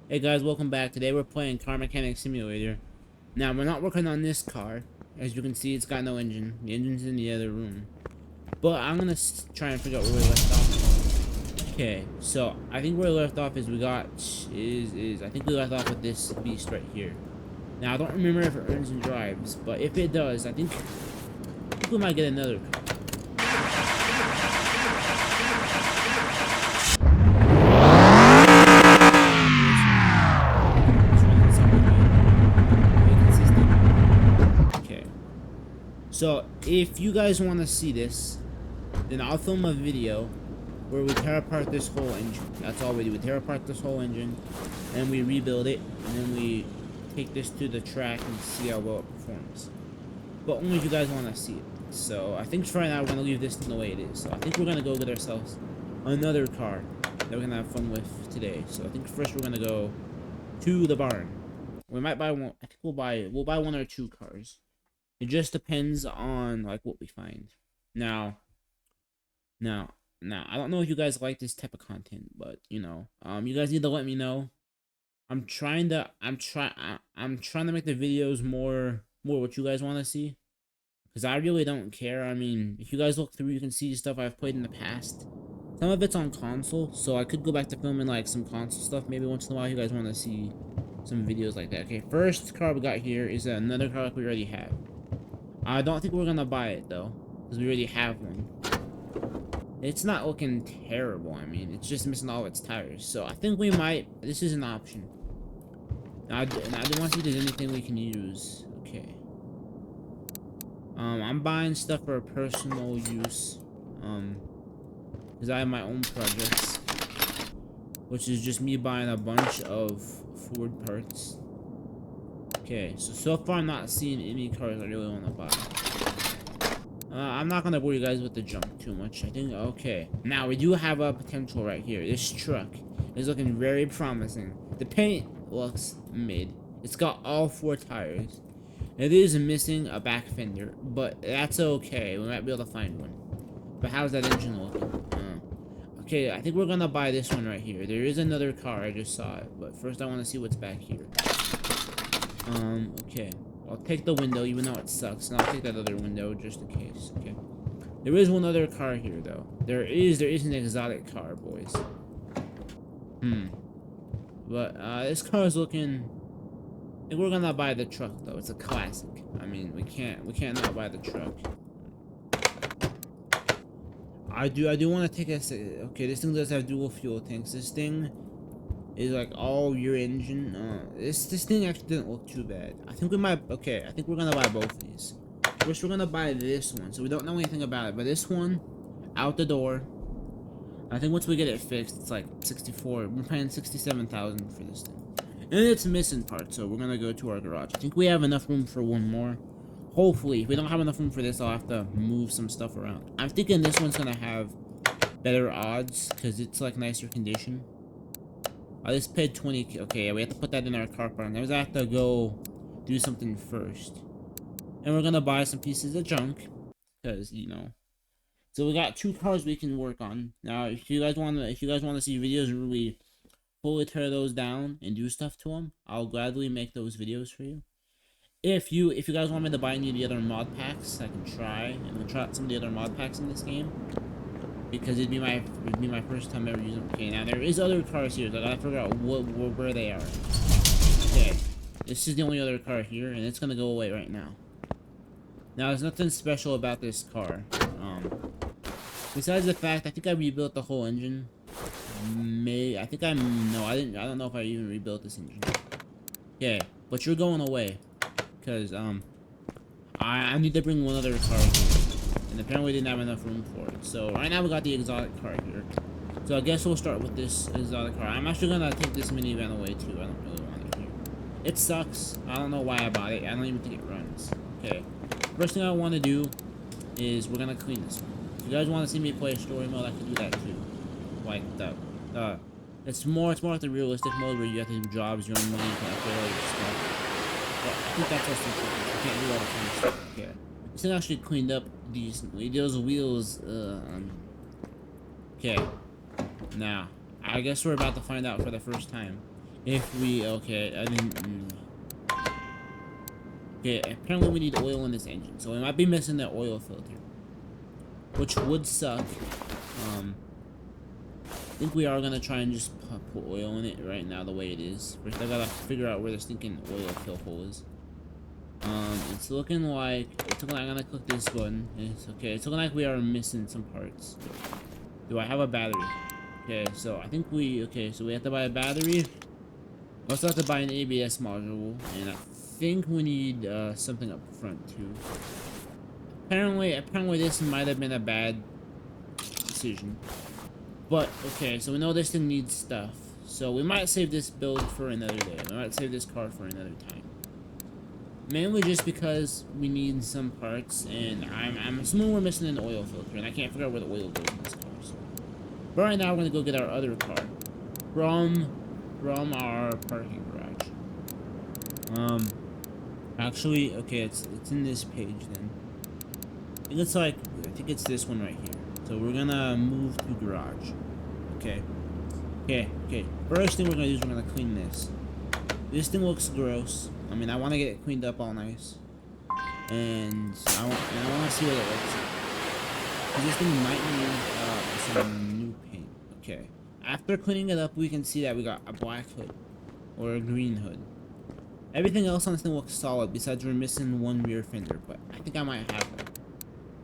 Hey guys, welcome back. Today we're playing Car Mechanic Simulator. Now, we're not working on this car. As you can see, it's got no engine. The engine's in the other room. But I'm gonna try and figure out where we left off. Okay, so I think where we left off is I think we left off with this beast right here. Now, I don't remember if it earns and drives, but if it does, I think we might get another car. Okay. So, if you guys want to see this, then I'll film a video where we tear apart this whole engine. That's all we do. We tear apart this whole engine, and we rebuild it, and then we take this to the track and see how well it performs. But only if you guys want to see it. So, I think for right now, we're going to leave this the way it is. So, I think we're going to go get ourselves another car that we're going to have fun with today. So, I think first we're going to go to the barn. We might buy one. I think we'll buy one or two cars. It just depends on like what we find. Now, I don't know if you guys like this type of content, but you guys need to let me know. I'm trying to make the videos more what you guys want to see, because I really don't care. I mean, if you guys look through, you can see stuff I've played in the past. Some of it's on console, so I could go back to filming like some console stuff maybe once in a while. You guys want to see some videos like that. Okay, first car we got here is another car like we already have. I don't think we're gonna buy it though, because we already have one. It's not looking terrible. I mean, it's just missing all its tires. So I think we might. This is an option. Now I do want to see if there's anything we can use. Okay. I'm buying stuff for personal use. Because I have my own projects, which is just me buying a bunch of Ford parts. Okay, so far I'm not seeing any cars I really want to buy. I'm not gonna bore you guys with the junk too much. I think, okay. Now, we do have a potential right here. This truck is looking very promising. The paint looks mid. It's got all 4 tires. It is missing a back fender, but that's okay. We might be able to find one. But how's that engine looking? Okay, I think we're gonna buy this one right here. There is another car, I just saw it. But first I want to see what's back here. Okay. I'll take the window, even though it sucks, and I'll take that other window just in case. Okay. There is one other car here, though. There is an exotic car, boys. But this car is looking. I think we're gonna buy the truck, though. It's a classic. I mean, we can't not buy the truck. I do want to take a. Okay, this thing does have dual fuel tanks. This thing is like all your engine. This thing actually didn't look too bad. I think we might. Okay, I think we're gonna buy both of these. First, we're gonna buy this one, so we don't know anything about it. But this one, out the door. I think once we get it fixed, it's like 64. We're paying 67,000 for this thing, and it's missing parts. So we're gonna go to our garage. I think we have enough room for one more. Hopefully, if we don't have enough room for this, I'll have to move some stuff around. I'm thinking this one's gonna have better odds because it's like nicer condition. I just paid 20. Okay, we have to put that in our car park. Now we have to go do something first, and we're gonna buy some pieces of junk, because So we got 2 cars we can work on. Now, if you guys want to see videos where we fully tear those down and do stuff to them, I'll gladly make those videos for you. If you guys want me to buy any of the other mod packs, I can try out some of the other mod packs in this game. Because it'd be my first time ever using them. Okay, now there is other cars here, so I gotta figure out where they are. Okay, this is the only other car here, and it's gonna go away right now. Now, there's nothing special about this car. Besides the fact, I think I rebuilt the whole engine. I don't know if I even rebuilt this engine. Okay, but you're going away, because I need to bring one other car here. And apparently we didn't have enough room for it. So right now we got the exotic car here. So I guess we'll start with this exotic car. I'm actually gonna take this minivan away too. I don't really want it here. It sucks. I don't know why I bought it. I don't even think it runs. Okay. First thing I want to do is we're gonna clean this one. If you guys want to see me play story mode, I can do that too. Like it's more like the realistic mode where you have to do jobs, your own money, you can upgrade all your stuff. But I think that's what's important. You can't do all the fun stuff. Okay. This thing actually cleaned up decently. Those wheels, okay. Now, I guess we're about to find out for the first time If we, okay, I didn't. Okay, apparently we need oil in this engine, so we might be missing the oil filter, which would suck. I think we are gonna try and just put oil in it right now the way it is. First, I gotta figure out where the stinking oil fill hole is. It's looking like I'm gonna click this button. It's okay. It's looking like we are missing some parts. Do I have a battery? Okay, so I think so we have to buy a battery. We also have to buy an ABS module, and I think we need something up front too. Apparently this might have been a bad decision. But okay, so we know this thing needs stuff. So we might save this build for another day. We might save this car for another time. Mainly just because we need some parts, and I'm assuming we're missing an oil filter, and I can't figure out where the oil goes in this car. So. But right now we're gonna go get our other car from our parking garage. Actually, okay, it's in this page then. I think it's this one right here. So we're gonna move to garage. Okay. First thing we're gonna do is we're gonna clean this. This thing looks gross. I mean, I want to get it cleaned up all nice, and I want to see what it looks like. 'Cause this thing might need some new paint. Okay. After cleaning it up, we can see that we got a black hood or a green hood. Everything else on this thing looks solid, besides we're missing one rear fender, but I think I might have one.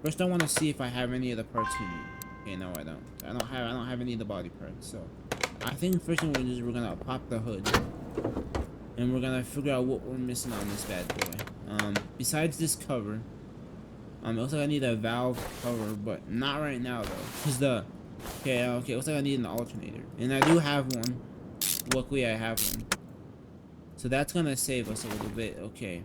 First, I want to see if I have any of the parts we need. Okay, no, I don't. I don't have any of the body parts. So, I think first thing we're gonna do is we're gonna pop the hood, and we're gonna figure out what we're missing on this bad boy. Besides this cover, it looks like I need a valve cover, but not right now though, cause okay, it looks like I need an alternator, and I do have one. Luckily, I have one, so that's gonna save us a little bit. Okay.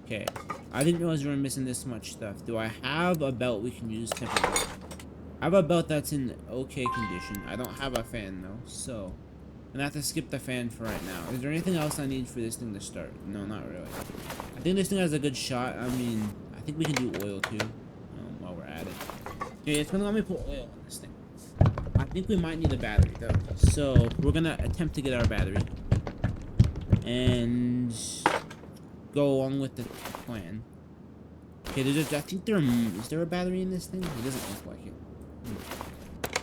Okay, I didn't realize we were missing this much stuff. Do I have a belt we can use temporarily? I have a belt that's in okay condition. I don't have a fan though, so I'm gonna have to skip the fan for right now. Is there anything else I need for this thing to start? No, not really. I think this thing has a good shot. I mean, I think we can do oil too, while we're at it. Okay, it's gonna let me put oil on this thing. I think we might need a battery though, so we're gonna attempt to get our battery and go along with the plan. Okay, I think is there a battery in this thing? It doesn't look like it.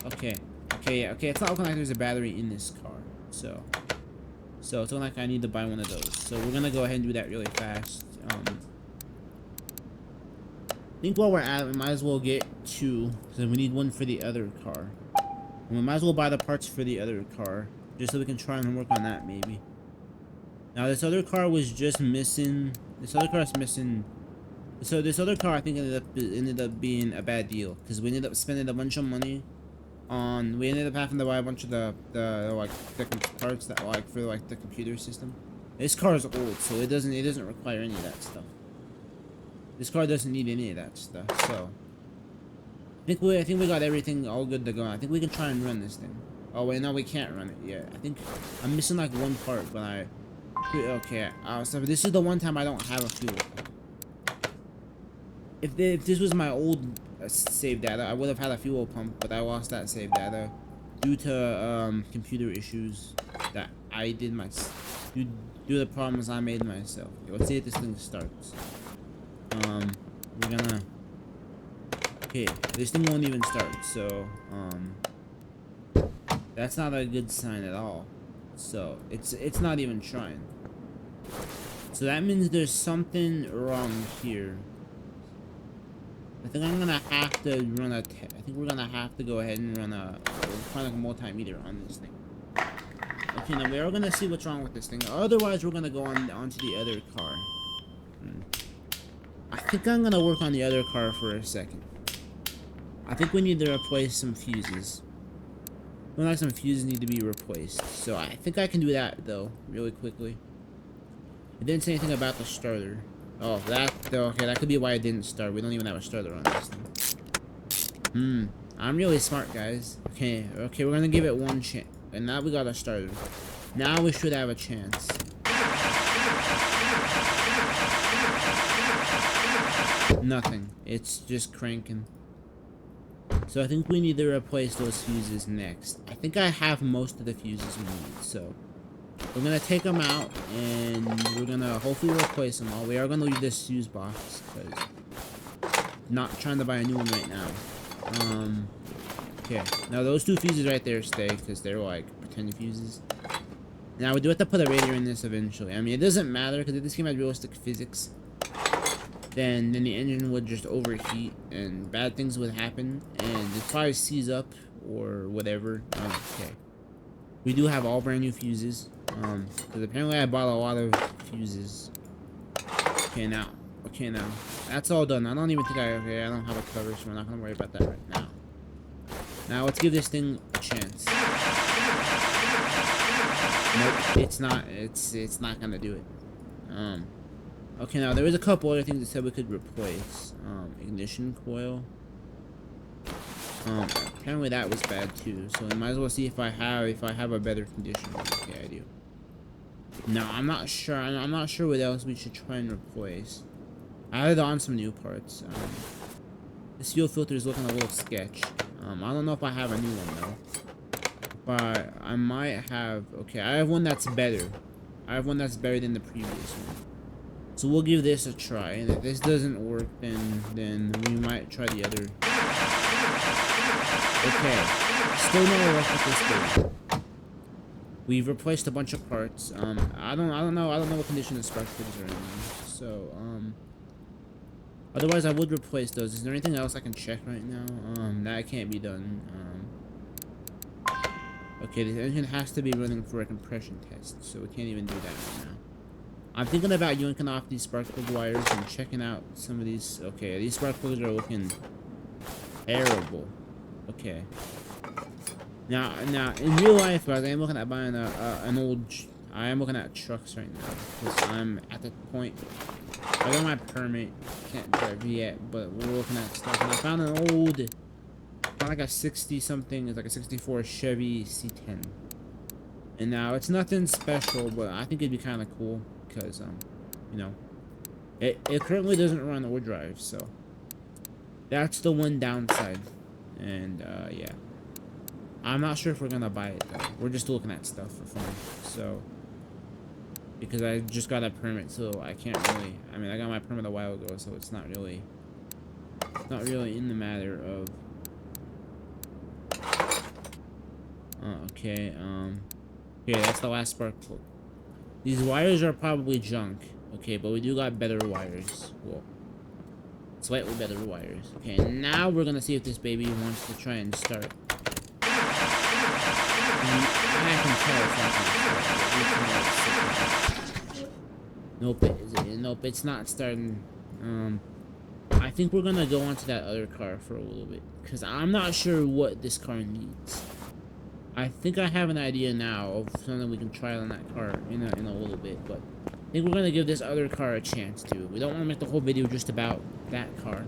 Okay, it's not looking like there's a battery in this car. So it's looking like I need to buy one of those. So we're gonna go ahead and do that really fast. I think while we're at it, we might as well get two, because we need one for the other car. And we might as well buy the parts for the other car, just so we can try and work on that maybe. Now this other car was just missing. This other car is missing. So this other car I think ended up being a bad deal, because we ended up spending a bunch of money on. We ended up having to buy a bunch of the parts that for the computer system. This car is old, so it doesn't require any of that stuff. This car doesn't need any of that stuff. So I think we got everything all good to go. I think we can try and run this thing. Oh wait, no, we can't run it yet. I think I'm missing like one part, but okay, so this is the one time I don't have a fuel pump. If this was my old save data, I would have had a fuel pump, but I lost that save data due to computer issues that I did due to the problems I made myself. Okay, let's see if this thing starts. We're gonna. Okay, this thing won't even start, so that's not a good sign at all. So it's not even trying. So that means there's something wrong here. I think I'm gonna have to run I think we're gonna have to go ahead and run a multimeter on this thing. Okay, now we are gonna see what's wrong with this thing. Otherwise, we're gonna go onto the other car. I think I'm gonna work on the other car for a second. I think we need to replace some fuses. Looks like some fuses need to be replaced. So I think I can do that though, really quickly. It didn't say anything about the starter. Oh, okay, that could be why it didn't start. We don't even have a starter on this thing. I'm really smart, guys. Okay, we're gonna give it one chance. And now we got a starter. Now we should have a chance. Nothing. It's just cranking. So I think we need to replace those fuses next. I think I have most of the fuses we need, so We're gonna take them out, and we're gonna hopefully replace them all. We are gonna leave this fuse box, because not trying to buy a new one right now. Okay. Now those 2 fuses right there stay, because they're like pretend fuses. Now we do have to put a radiator in this eventually. I mean, it doesn't matter, because if this game had realistic physics, then the engine would just overheat, and bad things would happen, and it probably seize up, or whatever. Okay. We do have all brand new fuses. Because apparently I bought a lot of fuses. Okay, now. That's all done. I don't even think I don't have a cover, so we're not gonna worry about that right now. Now let's give this thing a chance. Nope, it's not. It's not gonna do it. Okay, now there was a couple other things that said we could replace. Ignition coil. Apparently that was bad too. So I might as well see if I have a better condition. Okay, I do. No, I'm not sure. I'm not sure what else we should try and replace. I added on some new parts. This fuel filter is looking a little sketch. I don't know if I have a new one though. But I might have. Okay, I have one that's better. I have one that's better than the previous one. So we'll give this a try. And if this doesn't work, then we might try the other. Okay, still no luck with this thing. We've replaced a bunch of parts. I don't know what condition the spark plugs are in. So, otherwise I would replace those. Is there anything else I can check right now? That can't be done. Okay, the engine has to be running for a compression test, so we can't even do that right now. I'm thinking about yanking off these spark plug wires and checking out some of these. Okay, these spark plugs are looking terrible. Okay. Now, in real life, guys, I am looking at buying an old. I am looking at trucks right now because I'm at the point. I got my permit, can't drive yet, but we're looking at stuff. And I found an old, like a 60-something. It's like a '64 Chevy C10. And now it's nothing special, but I think it'd be kind of cool because you know, it currently doesn't run or drive, so that's the one downside. And yeah. I'm not sure if we're gonna buy it though. We're just looking at stuff for fun. So, because I just got a permit, so I can't really. I mean, I got my permit a while ago, so it's not really in the matter of. Okay. Okay, that's the last spark plug. These wires are probably junk. Okay, but we do got better wires. Well, slightly better wires. Okay, now we're gonna see if this baby wants to try and start. I can tell it's not gonna start. Nope, it's not starting. I think we're gonna go on to that other car for a little bit, because I'm not sure what this car needs. I think I have an idea now of something we can try on that car in a little bit, but I think we're gonna give this other car a chance too. We don't want to make the whole video just about that car.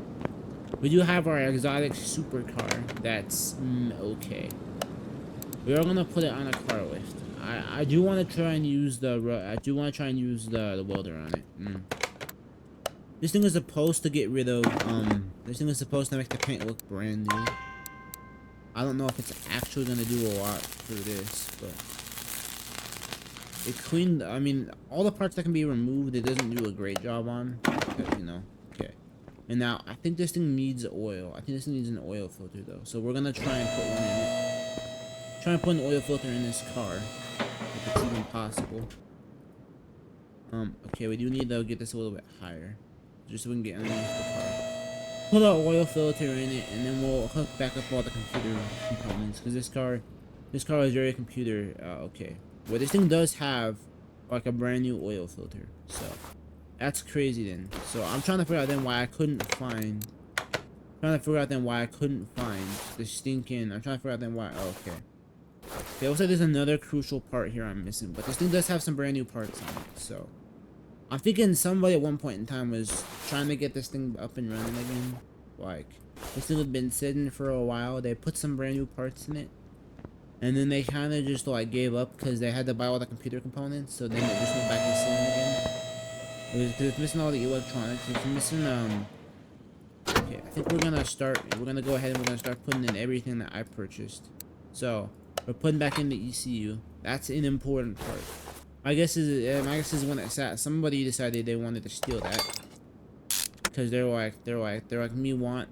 We do have our exotic supercar that's okay. We are gonna put it on a car lift. I do want to try and use the welder on it. This thing is supposed to get rid of this thing is supposed to make the paint look brand new. I don't know if it's actually gonna do a lot for this, but it cleaned. I mean, all the parts that can be removed, it doesn't do a great job on. But, you know, okay. And now I think this thing needs oil. I think this thing needs an oil filter though, so we're gonna try and put one in it. Try and put an oil filter in this car, if it's even possible. Okay, we do need to get this a little bit higher, just so we can get underneath the car. Put an oil filter in it, and then we'll hook back up all the computer components, because this car is very computer. Okay, well, this thing does have like a brand new oil filter, so that's crazy then. So I'm trying to figure out then why I couldn't find. The stinking. I'm trying to figure out then why. Oh, okay. Okay, looks like there's another crucial part here I'm missing, but this thing does have some brand new parts on it, so I'm thinking somebody at one point in time was trying to get this thing up and running again. Like, this thing had been sitting for a while, they put some brand new parts in it, and then they kind of just like gave up because they had to buy all the computer components, so then it just went back to sitting again. It was because it's missing all the electronics, it's missing, okay, I think we're gonna go ahead and we're gonna start putting in everything that I purchased. So we're putting back in the ECU. That's an important part. My guess is when it's at somebody decided they wanted to steal that because they're like me want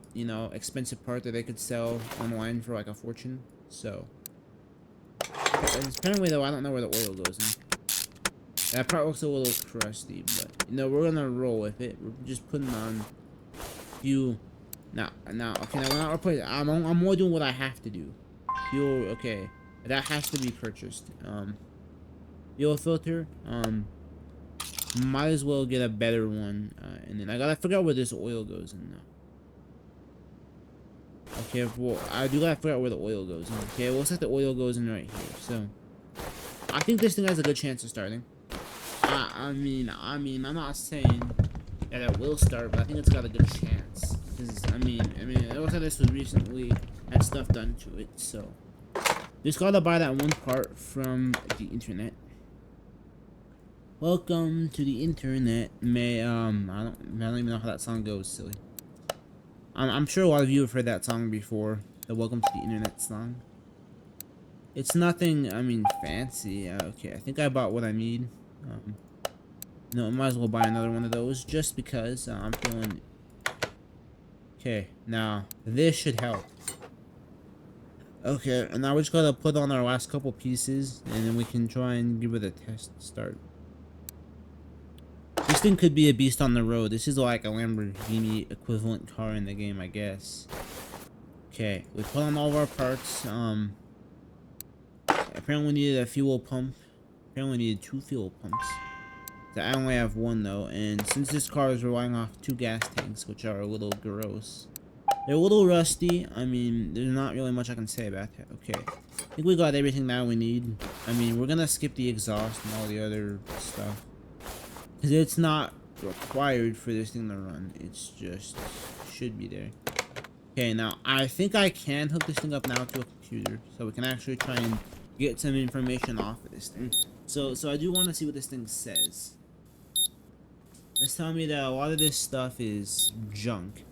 expensive part that they could sell online for like a fortune. So apparently though I don't know where the oil goes in. That part looks a little crusty, but we're gonna roll with it. We're just putting on fuel. Now okay, now we're not replacing. I'm more doing what I have to do. Fuel, okay, that has to be purchased. Fuel filter, might as well get a better one. And then I gotta figure out where this oil goes in now. Okay, well, I do gotta figure out where the oil goes in. Okay, it looks like the oil goes in right here. So, I think this thing has a good chance of starting. I mean, I'm not saying that it will start, but I think it's got a good chance. Because, I mean, it looks like this was recently had stuff done to it. So, just gotta buy that one part from the internet. Welcome to the internet. I don't even know how that song goes, silly. I'm sure a lot of you have heard that song before. The Welcome to the Internet song. It's nothing, I mean, fancy. Okay, I think I bought what I need. I might as well buy another one of those just because I'm feeling. Okay, now this should help. Okay, and now we just gotta put on our last couple pieces, and then we can try and give it a test start. This thing could be a beast on the road. This is like a Lamborghini equivalent car in the game, I guess. Okay, we put on all of our parts. Apparently we needed a fuel pump. Apparently we needed 2 fuel pumps. I only have 1 though, and since this car is relying off 2 gas tanks, which are a little gross. They're a little rusty. I mean, there's not really much I can say about that. Okay, I think we got everything now we need. I mean, we're gonna skip the exhaust and all the other stuff. Because it's not required for this thing to run. It's just should be there. Okay, now I think I can hook this thing up now to a computer. So we can actually try and get some information off of this thing. So I do want to see what this thing says. It's telling me that a lot of this stuff is junk.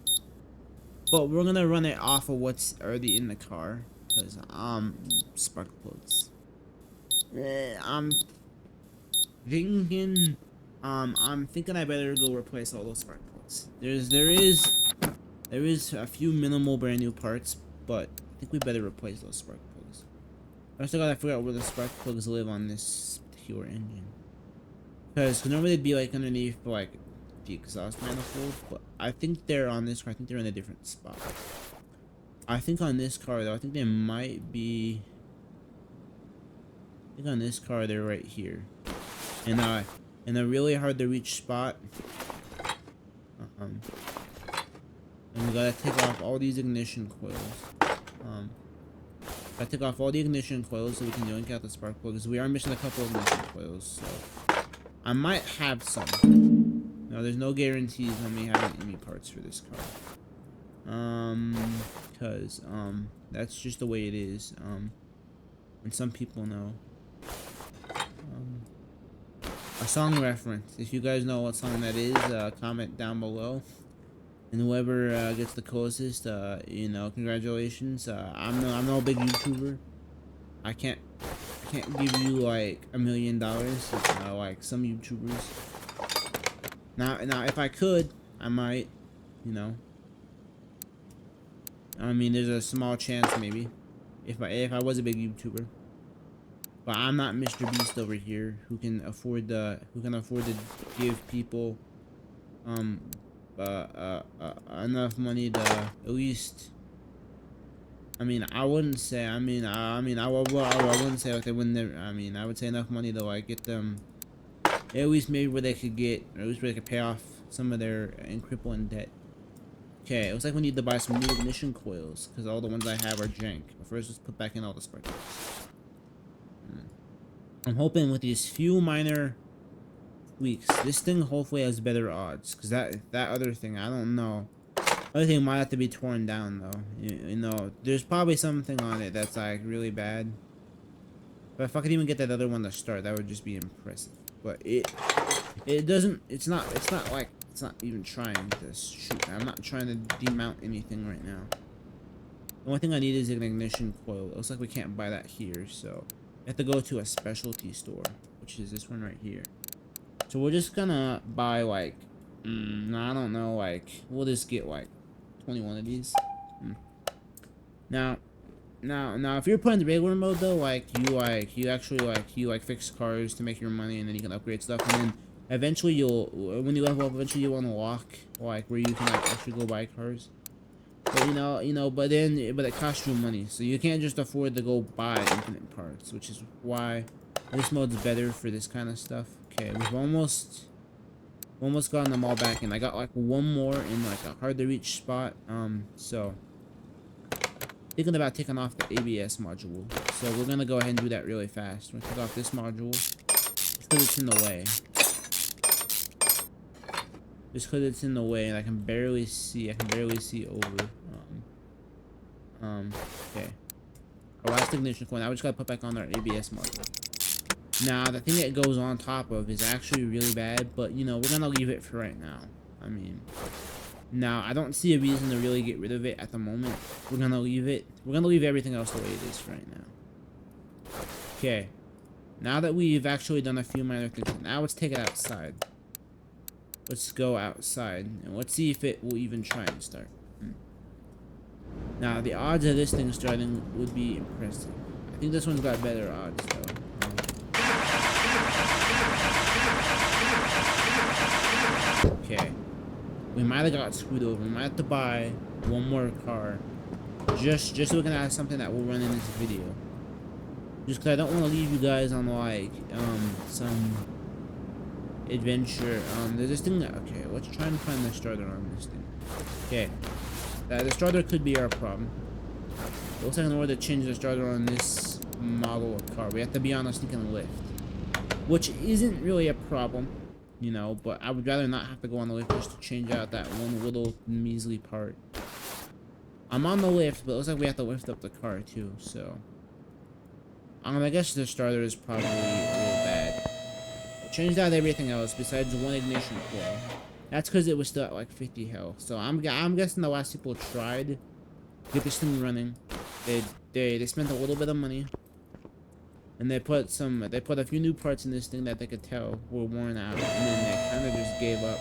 But we're going to run it off of what's already in the car. Because, spark plugs. I'm thinking I better go replace all those spark plugs. There is a few minimal brand new parts, but I think we better replace those spark plugs. I still gotta figure out where the spark plugs live on this particular engine. Because normally they'd be like underneath like the exhaust manifold, but I think they're on this car. I think they're in a different spot. I think on this car though, I think they might be. I think on this car they're right here, and in a really hard to reach spot. And we gotta take off all these ignition coils. Gotta take off all the ignition coils so we can yank out the spark plugs. We are missing a couple of ignition coils, so I might have some. No, there's no guarantees on me having any parts for this car. Because that's just the way it is. And some people know. A song reference. If you guys know what song that is, comment down below. And whoever gets the closest, congratulations. I'm no big YouTuber. I can't give you like $1 million like some YouTubers. Now if I could, I might, I mean, there's a small chance maybe if I was a big YouTuber. But I'm not Mr. Beast over here who can afford to give people enough money to at least. I mean, I wouldn't say. I wouldn't say like they wouldn't. I mean, I would say enough money to like get them at least maybe where they could get, or at least where they could pay off some of their crippling debt. Okay, it looks like we need to buy some new ignition coils because all the ones I have are jank. But first, let's put back in all the spark plugs. I'm hoping with these few minor tweaks, this thing hopefully has better odds. Because that other thing, I don't know. Other thing might have to be torn down though. There's probably something on it that's like really bad. But if I could even get that other one to start, that would just be impressive. But it doesn't. It's not even trying to shoot. I'm not trying to demount anything right now. The only thing I need is an ignition coil. It looks like we can't buy that here, so. have to go to a specialty store, which is this one right here. So we're just gonna buy like, I don't know, like we'll just get like 21 of these. Now, if you're playing the regular mode though, you actually fix cars to make your money, and then you can upgrade stuff, and then eventually when you level up, eventually you'll unlock like where you can like actually go buy cars. But but it costs you money, so you can't just afford to go buy infinite parts, which is why this mode's better for this kind of stuff. Okay, we've almost gotten them all back in. I got like one more in like a hard to reach spot. So thinking about taking off the ABS module. So we're gonna go ahead and do that really fast. We're gonna take off this module because it's in the way. Just because it's in the way, and I can barely see over. Okay. Our last ignition coil. Now we just gotta put back on our ABS module. Now, the thing that goes on top of is actually really bad, but, we're gonna leave it for right now. I mean, now, I don't see a reason to really get rid of it at the moment. We're gonna leave it. We're gonna leave everything else the way it is for right now. Okay. Now that we've actually done a few minor things, now let's take it outside. Let's go outside, and let's see if it will even try and start. Now, the odds of this thing starting would be impressive. I think this one's got better odds, though. Okay. We might have got screwed over. We might have to buy one more car. Just so we can have something that will run in this video. Just because I don't want to leave you guys on, like, some adventure. There's this thing that... Okay, let's try and find the starter on this thing. Okay. The starter could be our problem. It looks like in order to change the starter on this model of car, we have to be on a sneaking lift. Which isn't really a problem, but I would rather not have to go on the lift just to change out that one little measly part. I'm on the lift, but it looks like we have to lift up the car too, so... I guess the starter is probably real bad. I changed out everything else besides one ignition coil. That's because it was still at like 50 health. So I'm guessing the last people tried to get this thing running. They spent a little bit of money, and they put a few new parts in this thing that they could tell were worn out, and then they kind of just gave up.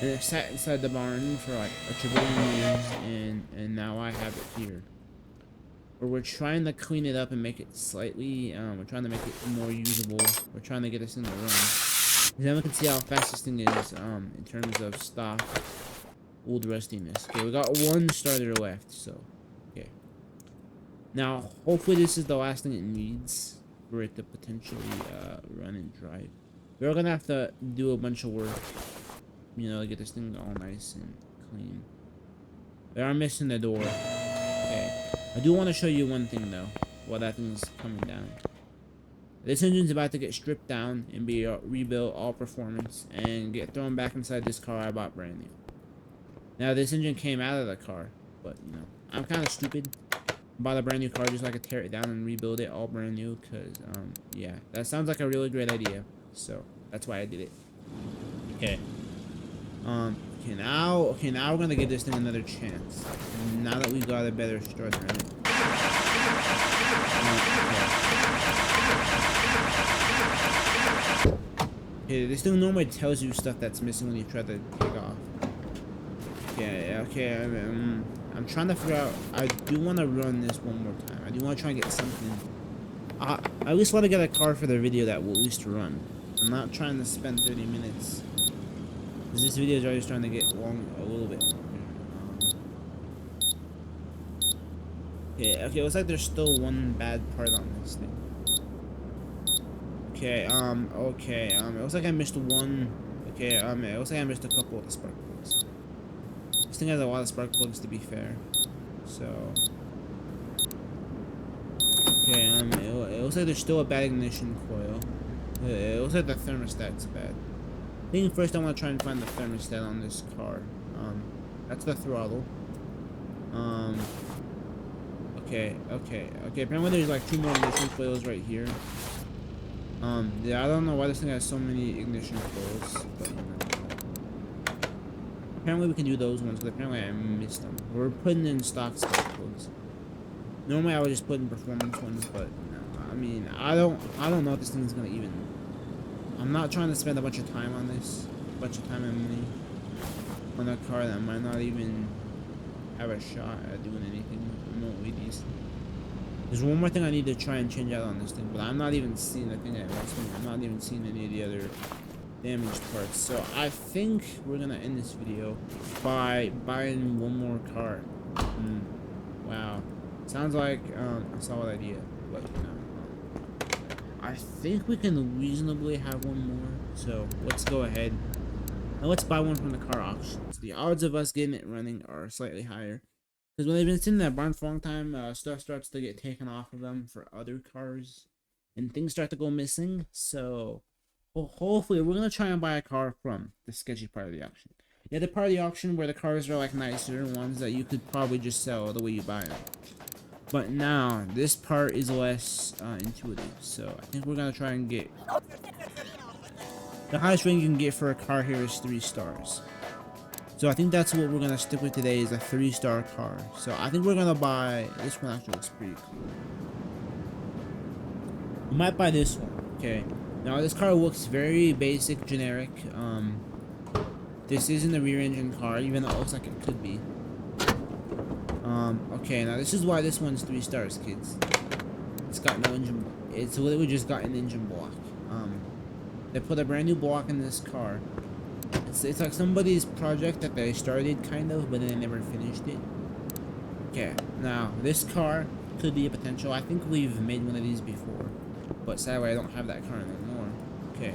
And it sat inside the barn for like a trillion years, and now I have it here. But we're trying to clean it up and make it slightly. We're trying to make it more usable. We're trying to get this thing to run. And then we can see how fast this thing is in terms of stock old rustiness. Okay, we got one starter left, so okay. Now, hopefully this is the last thing it needs for it to potentially run and drive. We're gonna have to do a bunch of work, to get this thing all nice and clean. We are missing the door. Okay, I do want to show you one thing though, while that thing's coming down. This engine's about to get stripped down and be rebuilt all performance and get thrown back inside this car I bought brand new. Now this engine came out of the car, but I'm kind of stupid. Bought a brand new car just so I could tear it down and rebuild it all brand new, because yeah, that sounds like a really great idea. So that's why I did it. Okay. Okay, now we're gonna give this thing another chance. Now that we got a better starter in it. Okay, this thing normally tells you stuff that's missing when you try to take off. Okay, I'm trying to figure out. I do want to run this one more time. I do want to try and get something. I at least want to get a car for the video that will at least run. I'm not trying to spend 30 minutes. Because this video is always trying to get long a little bit. Okay, looks like there's still one bad part on this thing. Okay, it looks like I missed one. Okay, it looks like I missed a couple of the spark plugs. This thing has a lot of spark plugs, to be fair. So, okay, it looks like there's still a bad ignition coil. It looks like the thermostat's bad. I think first I want to try and find the thermostat on this car. That's the throttle. Okay. Apparently there's like 2 more ignition coils right here. Yeah, I don't know why this thing has so many ignition coils, but apparently we can do those ones, because apparently I missed them. We're putting in stock spark plugs. Normally I would just put in performance ones, but I mean, I don't know if this thing's gonna even. I'm not trying to spend a bunch of time on this, a bunch of time and money on a car that might not even have a shot at doing anything remotely decent. There's one more thing I need to try and change out on this thing, but I'm not even seeing the thing that wants me. I'm not even seeing any of the other damaged parts. So I think we're gonna end this video by buying one more car. Wow, sounds like a solid idea, but you know, I think we can reasonably have one more. So let's go ahead and let's buy one from the car auctions. The odds of us getting it running are slightly higher, because when they've been sitting in that barn for a long time, stuff starts to get taken off of them for other cars, and things start to go missing. So, well, hopefully, we're gonna try and buy a car from the sketchy part of the auction. Yeah, the part of the auction where the cars are like nicer, ones that you could probably just sell the way you buy them. But now, this part is less intuitive. So I think we're gonna try and get the highest rating you can get for a car here is 3 stars. So I think that's what we're gonna stick with today, is a 3-star car. So I think we're gonna buy this one. Actually looks pretty cool. We might buy this one. Okay. Now this car looks very basic, generic. This isn't a rear engine car, even though it looks like it could be. Okay, now this is why this one's 3 stars, kids. It's got no engine. It's literally just got an engine block. They put a brand new block in this car. It's like somebody's project that they started, kind of, but then they never finished it. Okay, now this car could be a potential. I think we've made one of these before, but sadly I don't have that car anymore. Okay,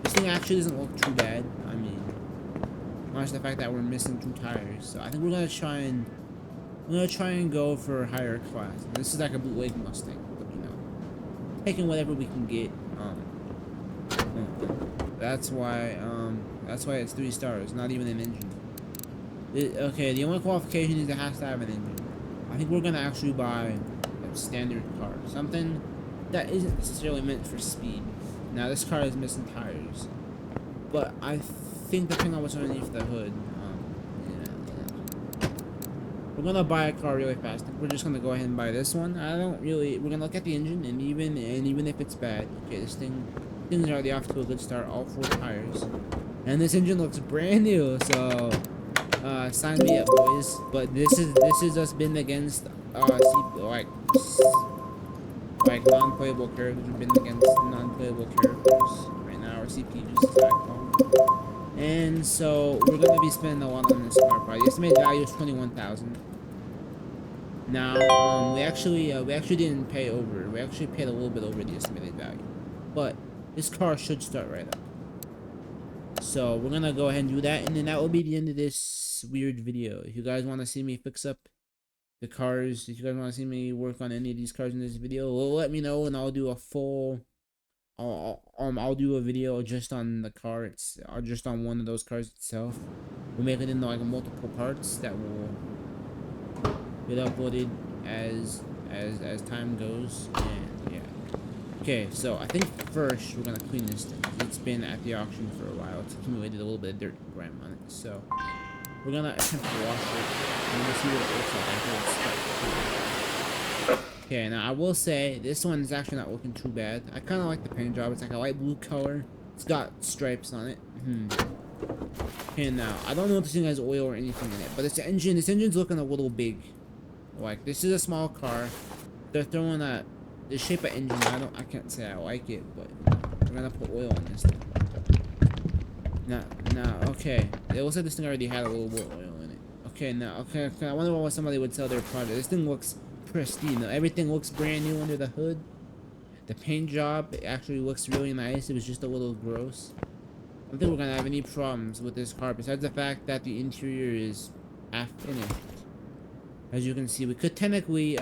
this thing actually doesn't look too bad. I mean, minus the fact that we're missing 2 tires. So I think we're gonna try and go for a higher class. This is like a bootleg Mustang, but you know, taking whatever we can get. That's why it's 3 stars, not even an engine. Okay, the only qualification is it has to have an engine. I think we're gonna actually buy a standard car, something that isn't necessarily meant for speed. Now this car is missing tires, but I think depending on what's underneath the hood, we're gonna buy a car really fast. We're just gonna go ahead and buy this one. We're gonna look at the engine, and even if it's bad, okay, things are already off to a good start. All 4 tires, and this engine looks brand new. So, sign me up, boys. But this is us bidding against like non-playable characters. We've been against non-playable characters right now, or CPUs as I call them. And so we're gonna be spending a lot on this car. Probably the estimated value is 21,000. Now, we actually didn't pay over. We actually paid a little bit over the estimated value, but this car should start right up. So we're gonna go ahead and do that, and then that will be the end of this weird video. If you guys want to see me fix up the cars, if you guys want to see me work on any of these cars in this video, well, let me know, and I'll do a full. I'll do a video just on the car. Or just on one of those cars itself. We'll make it into like multiple parts that will get uploaded as time goes, and yeah. Okay, so I think first we're gonna clean this thing. It's been at the auction for a while. It's accumulated a little bit of dirt and grime on it. So we're gonna attempt to wash it. And we'll see what it looks like. Okay, now I will say this one is actually not looking too bad. I kind of like the paint job. It's like a light blue color. It's got stripes on it. Okay, now I don't know if this thing has oil or anything in it, but this engine's looking a little big. Like, this is a small car. They're throwing the shape of engine. I can't say I like it, but we're gonna put oil on this thing. Now, okay. It looks like this thing already had a little bit of oil in it. Okay, now, okay. I wonder why somebody would sell their product. This thing looks pristine. Now, everything looks brand new under the hood. The paint job actually looks really nice. It was just a little gross. I don't think we're gonna have any problems with this car, besides the fact that the interior is half finished. As you can see, we could technically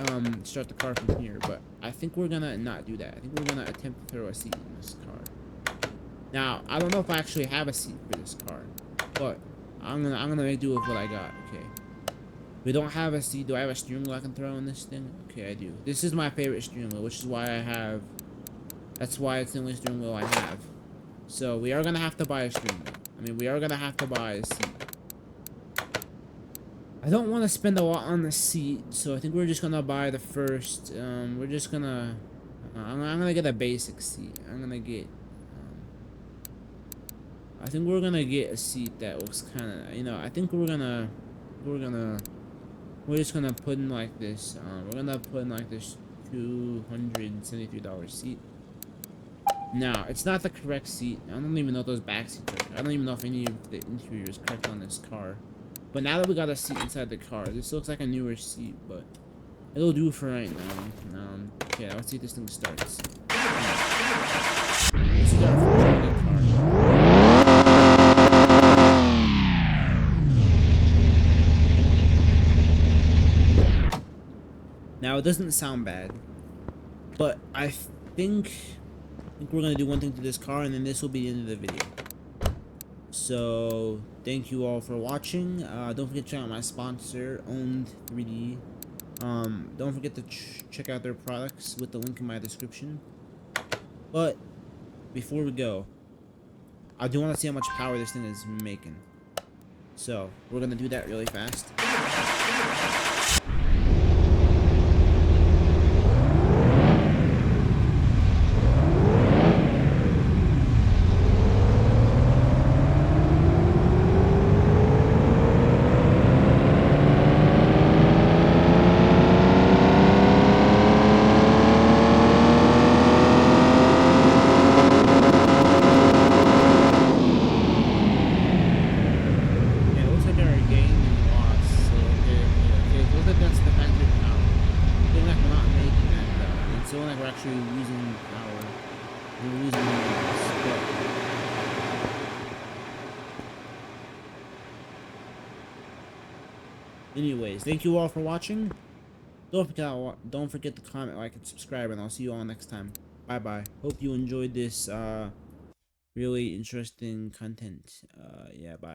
start the car from here, but I think we're gonna not do that. I think we're gonna attempt to throw a seat in this car. Now, I don't know if I actually have a seat for this car, but I'm gonna make do with what I got. Okay. We don't have a seat. Do I have a steering wheel I can throw in this thing? Okay, I do. This is my favorite steering wheel, which is why that's why it's the only steering wheel I have. So we are gonna have to buy a steering wheel. I mean, we are gonna have to buy a seat. I don't want to spend a lot on the seat, so I think we're just gonna buy the first. We're just gonna I'm gonna get a basic seat. I'm gonna get. I think we're gonna get a seat that looks kind of. I think we're just gonna put in like this. We're gonna put in like this $273 seat. Now, it's not the correct seat. I don't even know if those back seats are. I don't even know if any of the interior is correct on this car. But now that we got a seat inside the car, this looks like a newer seat, but it'll do for right now. Okay, let's see if this thing starts. This is our first car. Now, it doesn't sound bad, but I think we're gonna do one thing to this car, and then this will be the end of the video. So thank you all for watching. Don't forget to check out my sponsor, Owned 3D. Don't forget to check out their products with the link in my description. But before we go, I do want to see how much power this thing is making. So we're gonna do that really fast. So like we're actually losing power. We're losing power. Anyways, thank you all for watching. Don't forget to comment, like, and subscribe, and I'll see you all next time. Bye bye. Hope you enjoyed this really interesting content. Yeah, bye.